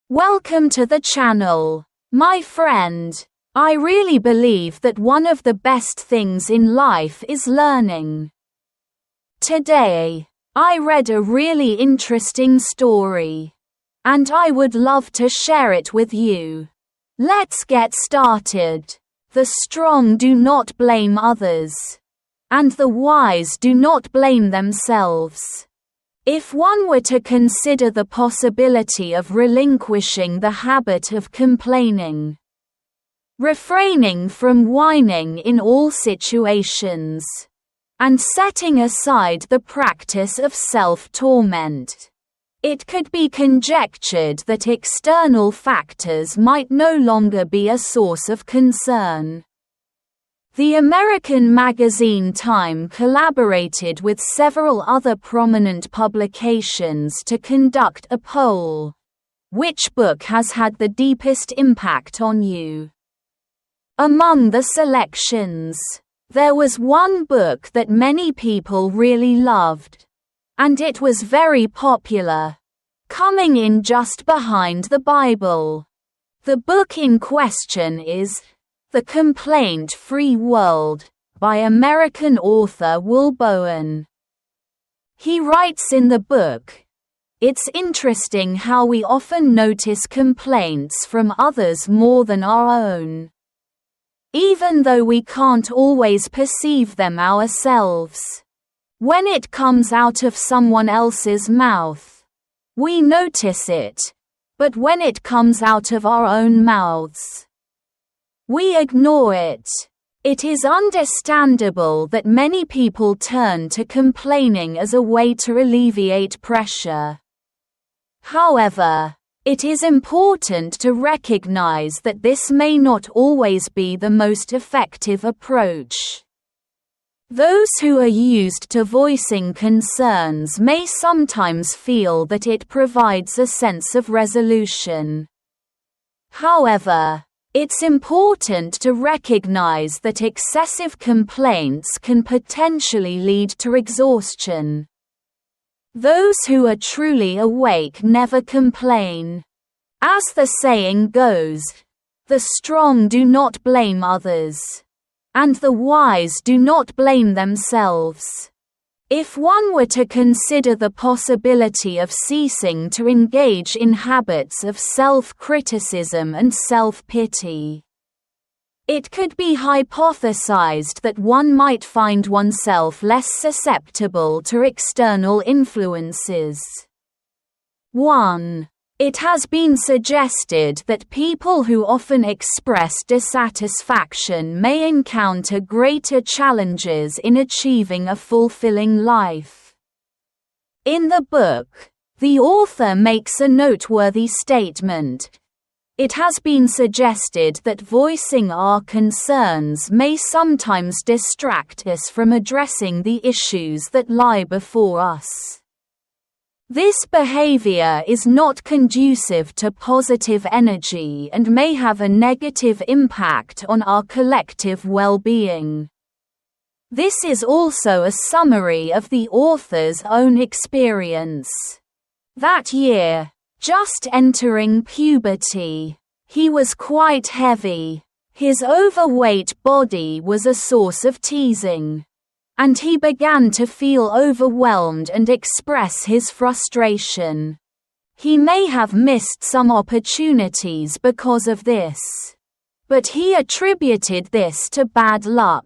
Welcome to the channel. My friend, I really believe that one of the best things in life is learning. Today, I read a really interesting story, and I would love to share it with you. Let's get started. The strong do not blame others, and the wise do not blame themselves. If one were to consider the possibility of relinquishing the habit of complaining, refraining from whining in all situations, and setting aside the practice of self-torment, it could be conjectured that external factors might no longer be a source of concern. The American magazine Time collaborated with several other prominent publications to conduct a poll. Which book has had the deepest impact on you? Among the selections, there was one book that many people really loved, and it was very popular, coming in just behind the Bible. The book in question is The Complaint-Free World, by American author Will Bowen. He writes in the book, "It's interesting how we often notice complaints from others more than our own, even though we can't always perceive them ourselves. When it comes out of someone else's mouth, we notice it, but when it comes out of our own mouths, we ignore it. It is understandable that many people turn to complaining as a way to alleviate pressure. However, it is important to recognize that this may not always be the most effective approach. Those who are used to voicing concerns may sometimes feel that it provides a sense of resolution. However, it's important to recognize that excessive complaints can potentially lead to exhaustion. Those who are truly awake never complain. As the saying goes, the strong do not blame others, and the wise do not blame themselves. If one were to consider the possibility of ceasing to engage in habits of self-criticism and self-pity, it could be hypothesized that one might find oneself less susceptible to external influences. 1. It has been suggested that people who often express dissatisfaction may encounter greater challenges in achieving a fulfilling life. In the book, the author makes a noteworthy statement. It has been suggested that voicing our concerns may sometimes distract us from addressing the issues that lie before us. This behavior is not conducive to positive energy and may have a negative impact on our collective well-being. This is also a summary of the author's own experience. That year, just entering puberty, he was quite heavy. His overweight body was a source of teasing, and he began to feel overwhelmed and express his frustration. He may have missed some opportunities because of this, but he attributed this to bad luck.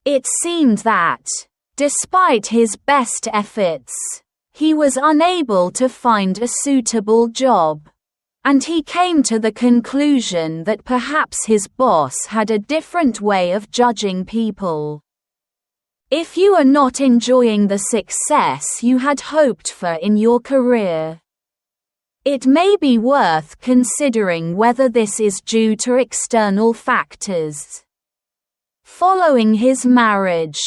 It seemed that, despite his best efforts, he was unable to find a suitable job, and he came to the conclusion that perhaps his boss had a different way of judging people. If you are not enjoying the success you had hoped for in your career, it may be worth considering whether this is due to external factors. Following his marriage,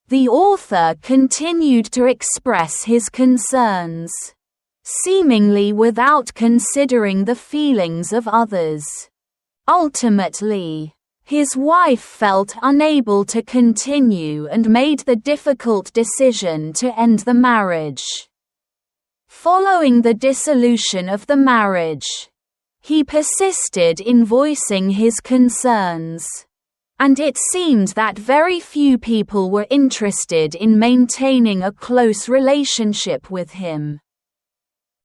the author continued to express his concerns, seemingly without considering the feelings of others. Ultimately, his wife felt unable to continue and made the difficult decision to end the marriage. Following the dissolution of the marriage, He persisted in voicing his concerns, and it seemed that very few people were interested in maintaining a close relationship with him.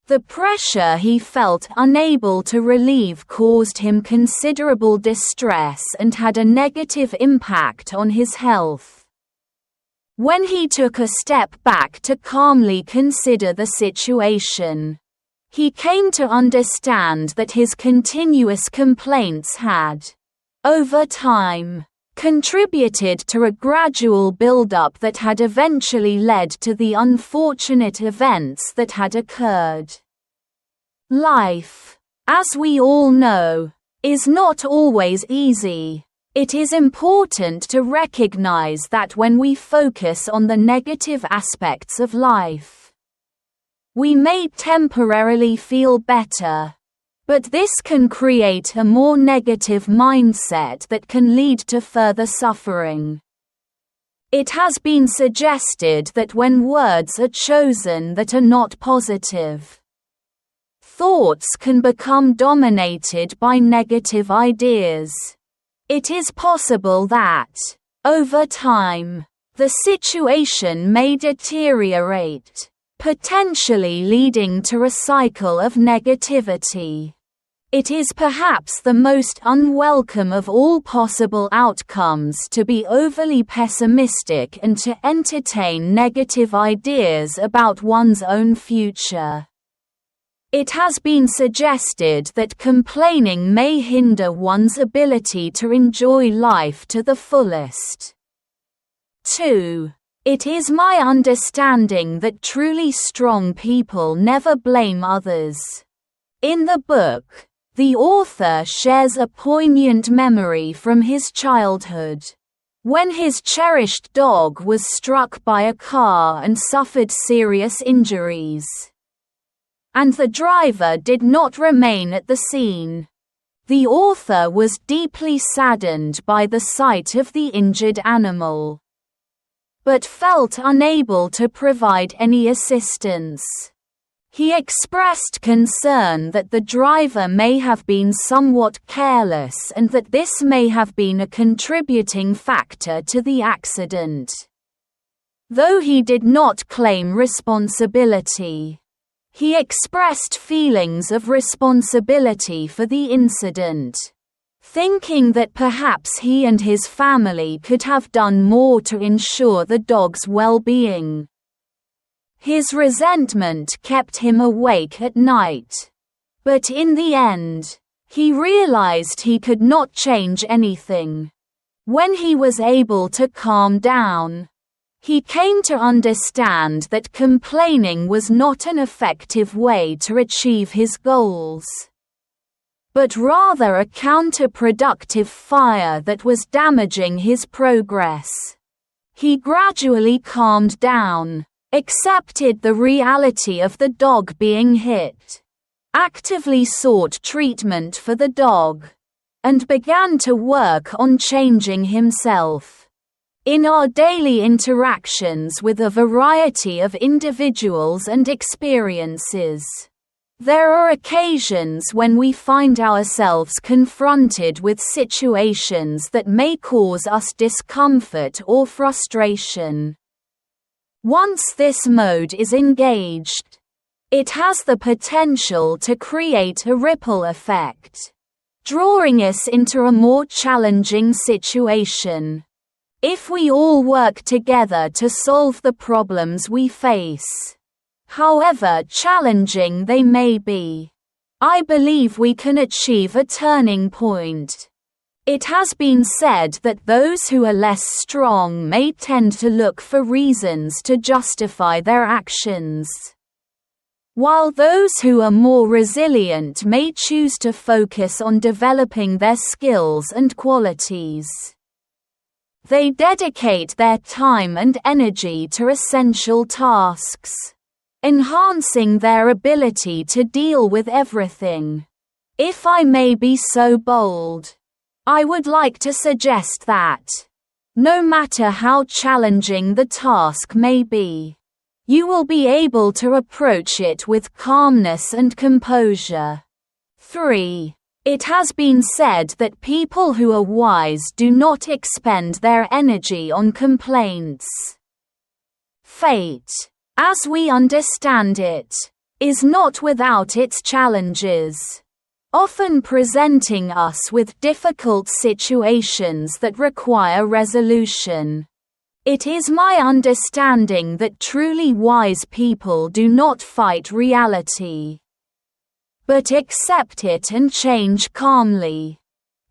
The pressure he felt unable to relieve caused him considerable distress and had a negative impact on his health. When he took a step back to calmly consider the situation, he came to understand that his continuous complaints had, over time, contributed to a gradual build-up that had eventually led to the unfortunate events that had occurred. Life, as we all know, is not always easy. It is important to recognize that when we focus on the negative aspects of life, we may temporarily feel better. But this can create a more negative mindset that can lead to further suffering. It has been suggested that when words are chosen that are not positive, thoughts can become dominated by negative ideas. It is possible that, over time, the situation may deteriorate, potentially leading to a cycle of negativity. It is perhaps the most unwelcome of all possible outcomes to be overly pessimistic and to entertain negative ideas about one's own future. It has been suggested that complaining may hinder one's ability to enjoy life to the fullest. 2. It is my understanding that truly strong people never blame others. In the book, the author shares a poignant memory from his childhood, when his cherished dog was struck by a car and suffered serious injuries, and the driver did not remain at the scene. The author was deeply saddened by the sight of the injured animal, but felt unable to provide any assistance. He expressed concern that the driver may have been somewhat careless and that this may have been a contributing factor to the accident. Though he did not claim responsibility, he expressed feelings of responsibility for the incident, thinking that perhaps he and his family could have done more to ensure the dog's well-being. His resentment kept him awake at night, but in the end, he realized he could not change anything. When he was able to calm down, he came to understand that complaining was not an effective way to achieve his goals, but rather a counterproductive fire that was damaging his progress. He gradually calmed down, accepted the reality of the dog being hit, actively sought treatment for the dog, and began to work on changing himself. In our daily interactions with a variety of individuals and experiences, there are occasions when we find ourselves confronted with situations that may cause us discomfort or frustration. Once this mode is engaged, it has the potential to create a ripple effect, drawing us into a more challenging situation. If we all work together to solve the problems we face, however challenging they may be, I believe we can achieve a turning point. It has been said that those who are less strong may tend to look for reasons to justify their actions, while those who are more resilient may choose to focus on developing their skills and qualities. They dedicate their time and energy to essential tasks, enhancing their ability to deal with everything. If I may be so bold, I would like to suggest that, no matter how challenging the task may be, you will be able to approach it with calmness and composure. 3. It has been said that people who are wise do not expend their energy on complaints. Fate, as we understand it, is not without its challenges, often presenting us with difficult situations that require resolution. It is my understanding that truly wise people do not fight reality, but accept it and change calmly.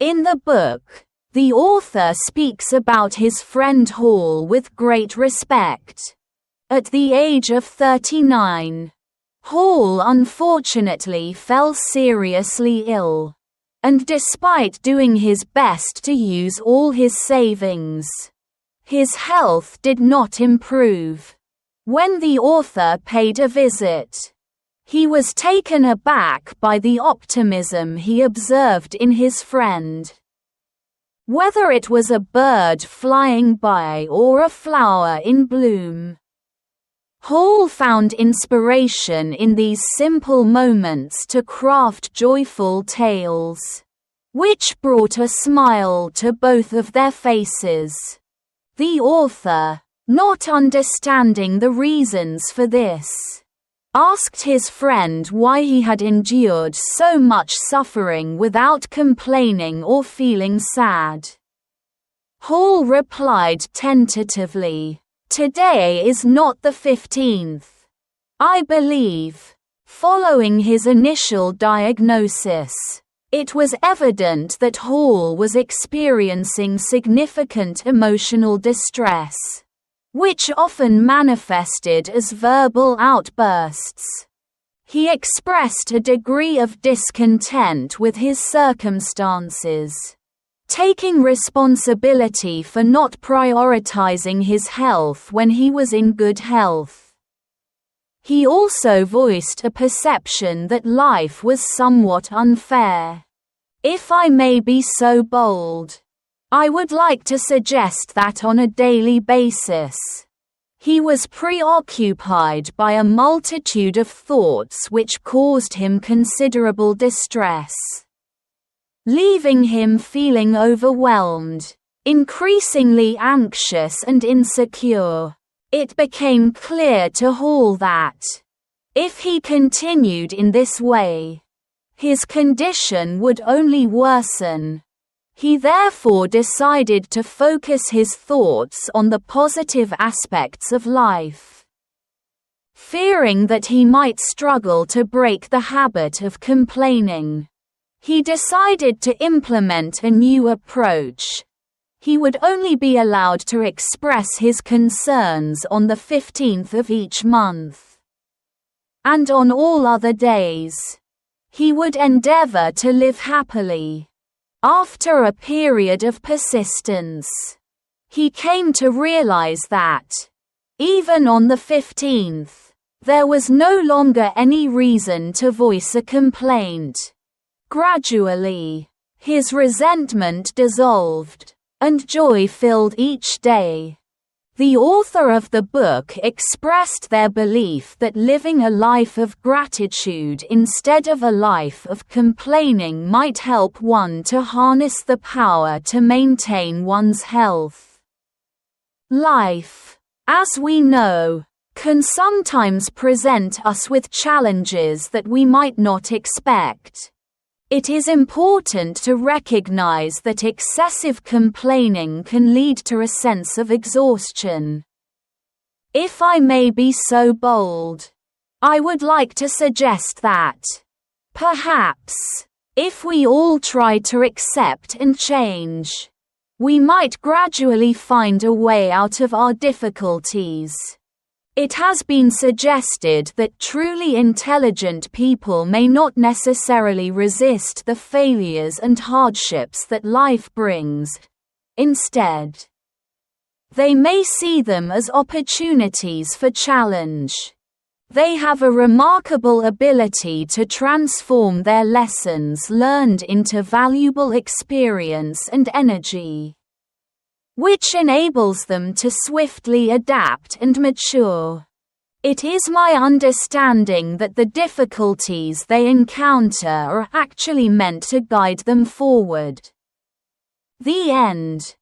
In the book, the author speaks about his friend Hall with great respect. At the age of 39, Hall unfortunately fell seriously ill, and despite doing his best to use all his savings, his health did not improve. When the author paid a visit, he was taken aback by the optimism he observed in his friend. Whether it was a bird flying by or a flower in bloom, Hall found inspiration in these simple moments to craft joyful tales, which brought a smile to both of their faces. The author, not understanding the reasons for this, asked his friend why he had endured so much suffering without complaining or feeling sad. Hall replied tentatively, "Today is not the 15th. I believe." Following his initial diagnosis, it was evident that Hall was experiencing significant emotional distress, which often manifested as verbal outbursts. He expressed a degree of discontent with his circumstances, taking responsibility for not prioritizing his health when he was in good health. He also voiced a perception that life was somewhat unfair. "If I may be so bold, I would like to suggest that on a daily basis, he was preoccupied by a multitude of thoughts which caused him considerable distress, leaving him feeling overwhelmed, increasingly anxious and insecure." It became clear to Hall that, if he continued in this way, his condition would only worsen. He therefore decided to focus his thoughts on the positive aspects of life. Fearing that he might struggle to break the habit of complaining, he decided to implement a new approach. He would only be allowed to express his concerns on the 15th of each month, and on all other days, he would endeavor to live happily. After a period of persistence, he came to realize that, even on the 15th, there was no longer any reason to voice a complaint. Gradually, his resentment dissolved, and joy filled each day. The author of the book expressed their belief that living a life of gratitude instead of a life of complaining might help one to harness the power to maintain one's health. Life, as we know, can sometimes present us with challenges that we might not expect. It is important to recognize that excessive complaining can lead to a sense of exhaustion. If I may be so bold, I would like to suggest that, perhaps, if we all try to accept and change, we might gradually find a way out of our difficulties. It has been suggested that truly intelligent people may not necessarily resist the failures and hardships that life brings. Instead, they may see them as opportunities for challenge. They have a remarkable ability to transform their lessons learned into valuable experience and energy, which enables them to swiftly adapt and mature. It is my understanding that the difficulties they encounter are actually meant to guide them forward. The end.